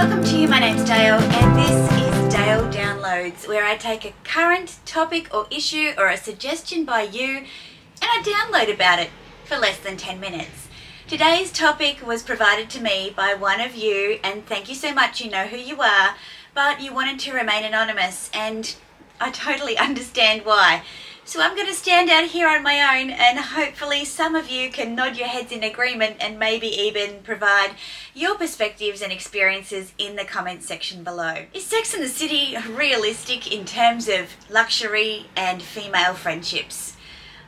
Welcome to you, my name's Dayle and this is Dayle Downloads, where I take a current topic or issue or a suggestion by you and I download about it for less than 10 minutes. Today's topic was provided to me by one of you, and thank you so much, you know who you are, but you wanted to remain anonymous and I totally understand why. So I'm going to stand out here on my own and hopefully some of you can nod your heads in agreement and maybe even provide your perspectives and experiences in the comments section below. Is Sex and the City realistic in terms of luxury and female friendships?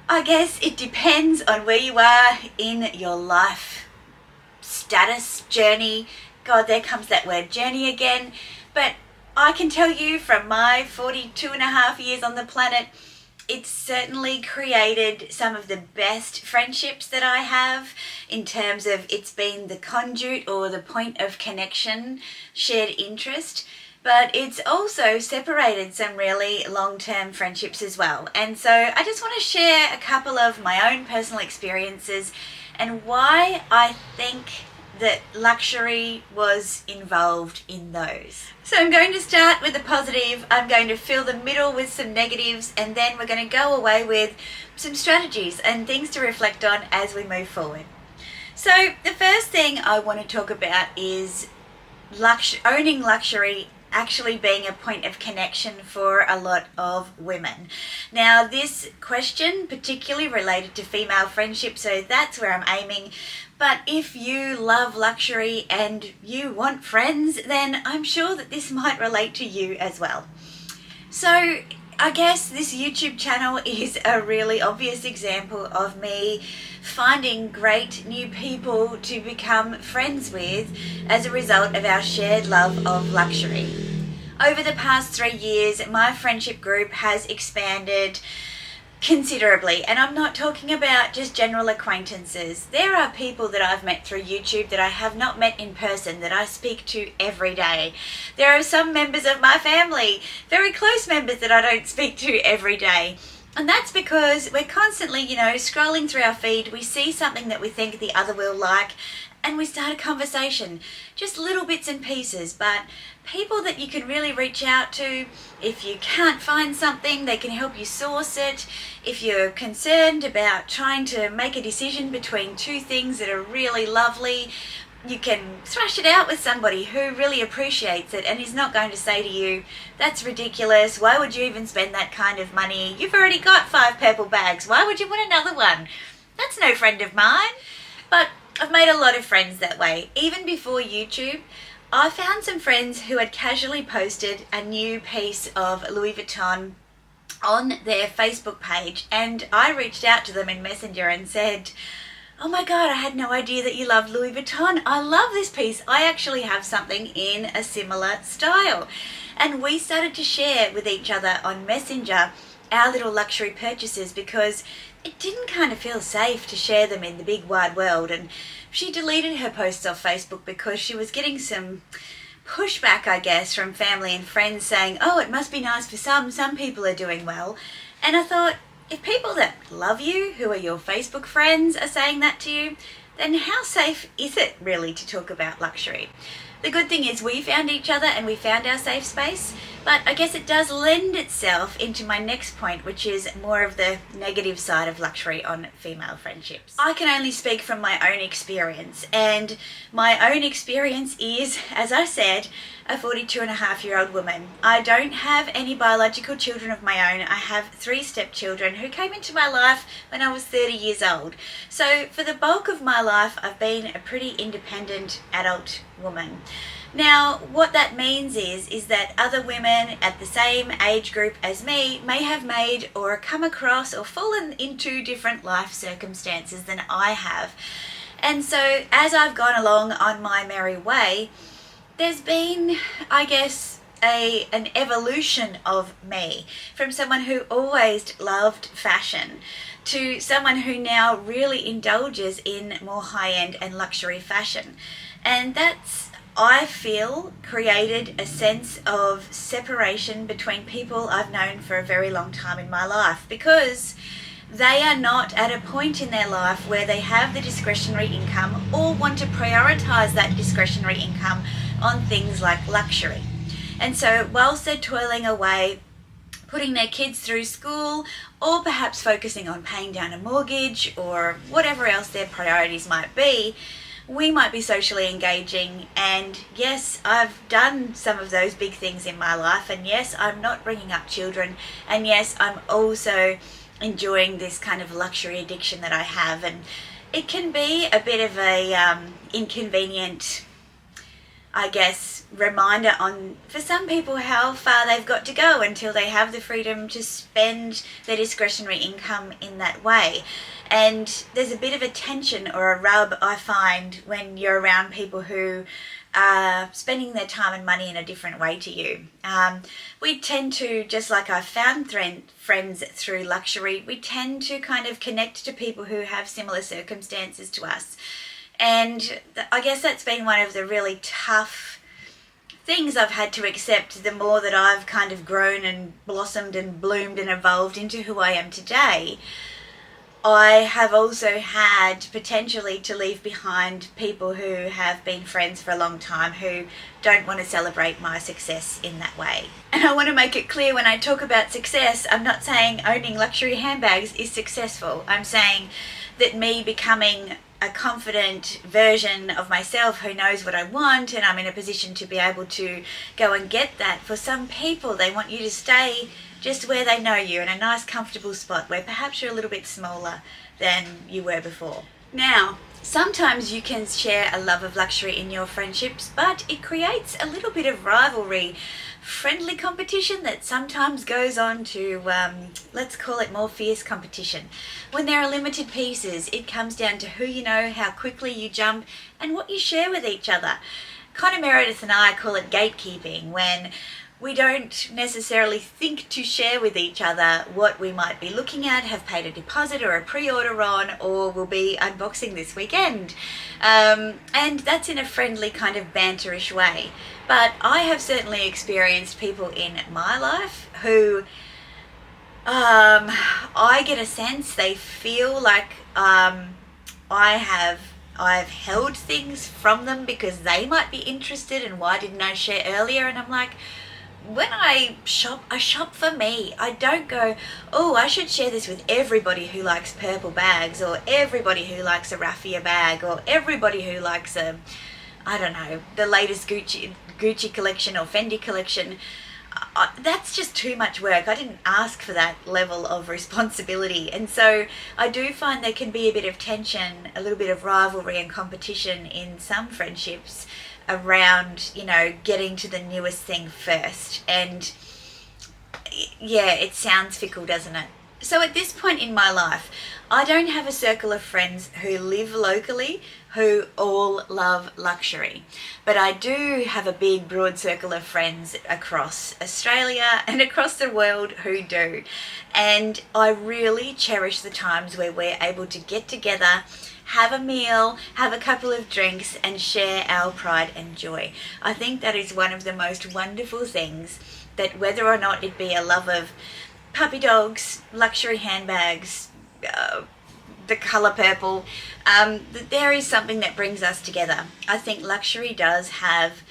I guess it depends on where you are in your life status, journey. God, there comes that word journey again. But I can tell you from my 42 and a half years on the planet, it's certainly created some of the best friendships that I have in terms of it's been the conduit or the point of connection, shared interest, but it's also separated some really long-term friendships as well. And so I just want to share a couple of my own personal experiences and why I think that luxury was involved in those. So I'm going to start with the positive, I'm going to fill the middle with some negatives, and then we're going to go away with some strategies and things to reflect on as we move forward. So the first thing I want to talk about is owning luxury actually being a point of connection for a lot of women. Now this question particularly related to female friendship, so that's where I'm aiming. But if you love luxury and you want friends, then I'm sure that this might relate to you as well. So I guess this YouTube channel is a really obvious example of me finding great new people to become friends with as a result of our shared love of luxury. Over the past 3 years, my friendship group has expanded considerably, and I'm not talking about just general acquaintances. There are people that I've met through YouTube that I have not met in person that I speak to every day. There are some members of my family, very close members, that I don't speak to every day. And that's because we're constantly, scrolling through our feed, we see something that we think the other will like, and we start a conversation, just little bits and pieces, but people that you can really reach out to. If you can't find something, they can help you source it. If you're concerned about trying to make a decision between two things that are really lovely, you can thrash it out with somebody who really appreciates it and is not going to say to you, that's ridiculous, why would you even spend that kind of money? You've already got 5 purple bags, why would you want another one? That's no friend of mine. But I've made a lot of friends that way. Even before YouTube, I found some friends who had casually posted a new piece of Louis Vuitton on their Facebook page, and I reached out to them in Messenger and said, oh my God, I had no idea that you loved Louis Vuitton. I love this piece. I actually have something in a similar style. And we started to share with each other on Messenger our little luxury purchases because it didn't kind of feel safe to share them in the big wide world. And she deleted her posts off Facebook because she was getting some pushback, I guess, from family and friends saying, oh, it must be nice for some people are doing well. And I thought, if people that love you, who are your Facebook friends, are saying that to you, then how safe is it really to talk about luxury? The good thing is we found each other and we found our safe space, but I guess it does lend itself into my next point, which is more of the negative side of luxury on female friendships. I can only speak from my own experience, and my own experience is, as I said, a 42-and-a-half-year-old woman. I don't have any biological children of my own. I have 3 stepchildren who came into my life when I was 30 years old. So for the bulk of my life, I've been a pretty independent adult woman. Now, what that means is that other women at the same age group as me may have made or come across or fallen into different life circumstances than I have. And so as I've gone along on my merry way, there's been, I guess, an evolution of me from someone who always loved fashion to someone who now really indulges in more high-end and luxury fashion. And that's, I feel, created a sense of separation between people I've known for a very long time in my life, because they are not at a point in their life where they have the discretionary income or want to prioritize that discretionary income on things like luxury. And so whilst they're toiling away, putting their kids through school, or perhaps focusing on paying down a mortgage or whatever else their priorities might be, we might be socially engaging. And yes, I've done some of those big things in my life, and yes, I'm not bringing up children, and yes, I'm also enjoying this kind of luxury addiction that I have. And it can be a bit of a inconvenient, I guess, reminder on, for some people, how far they've got to go until they have the freedom to spend their discretionary income in that way. And there's a bit of a tension or a rub, I find, when you're around people who are spending their time and money in a different way to you. We tend to, just like I've found friends through luxury, we tend to kind of connect to people who have similar circumstances to us. And I guess that's been one of the really tough things I've had to accept the more that I've kind of grown and blossomed and bloomed and evolved into who I am today. I have also had potentially to leave behind people who have been friends for a long time who don't want to celebrate my success in that way. And I want to make it clear, when I talk about success, I'm not saying owning luxury handbags is successful. I'm saying that me becoming a confident version of myself who knows what I want, and I'm in a position to be able to go and get that. For some people, they want you to stay just where they know you, in a nice comfortable spot where perhaps you're a little bit smaller than you were before. Now, sometimes you can share a love of luxury in your friendships, but it creates a little bit of rivalry, friendly competition that sometimes goes on to, let's call it more fierce competition. When there are limited pieces, it comes down to who you know, how quickly you jump, and what you share with each other. Connor Meredith and I call it gatekeeping, when we don't necessarily think to share with each other what we might be looking at, have paid a deposit or a pre-order on, or will be unboxing this weekend. And that's in a friendly kind of banterish way. But I have certainly experienced people in my life who I get a sense they feel like I've held things from them because they might be interested, and why didn't I share earlier? And I'm like, when I shop for me. I don't go, oh, I should share this with everybody who likes purple bags, or everybody who likes a raffia bag, or everybody who likes the latest Gucci collection or Fendi collection. That's just too much work. I didn't ask for that level of responsibility. And so I do find there can be a bit of tension, a little bit of rivalry and competition in some friendships around, getting to the newest thing first. And yeah, it sounds fickle, doesn't it? So at this point in my life, I don't have a circle of friends who live locally who all love luxury. But I do have a big, broad circle of friends across Australia and across the world who do. And I really cherish the times where we're able to get together, have a meal, have a couple of drinks, and share our pride and joy. I think that is one of the most wonderful things, that whether or not it be a love of puppy dogs, luxury handbags, the colour purple, there is something that brings us together. I think luxury does have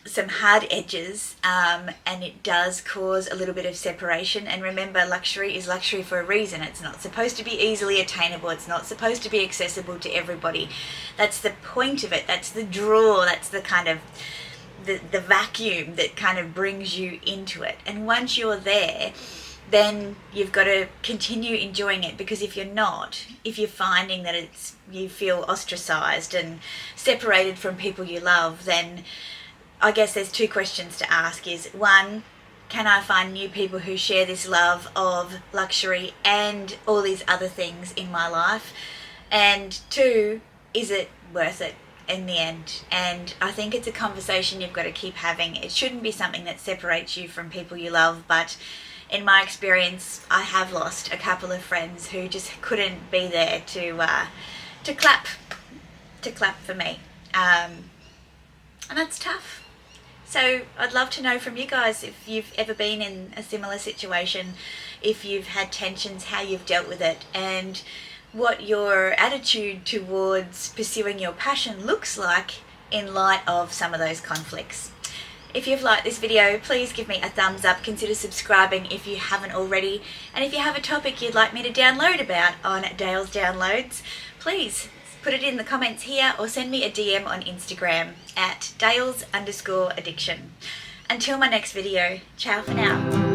some hard edges, and it does cause a little bit of separation. And remember, luxury is luxury for a reason. It's not supposed to be easily attainable. It's not supposed to be accessible to everybody. That's the point of it. That's the draw. That's the kind of the vacuum that kind of brings you into it. And once you're there, then you've got to continue enjoying it, because if you're not, if you're finding that you feel ostracized and separated from people you love, then I guess there's two questions to ask. Is one, can I find new people who share this love of luxury and all these other things in my life? And two, is it worth it in the end? And I think it's a conversation you've got to keep having. It shouldn't be something that separates you from people you love, but in my experience, I have lost a couple of friends who just couldn't be there to clap for me, and that's tough. So I'd love to know from you guys if you've ever been in a similar situation, if you've had tensions, how you've dealt with it, and what your attitude towards pursuing your passion looks like in light of some of those conflicts. If you've liked this video, please give me a thumbs up, consider subscribing if you haven't already, and if you have a topic you'd like me to download about on Dale's Downloads, please put it in the comments here or send me a DM on Instagram at Dayle_addiction. Until my next video, ciao for now.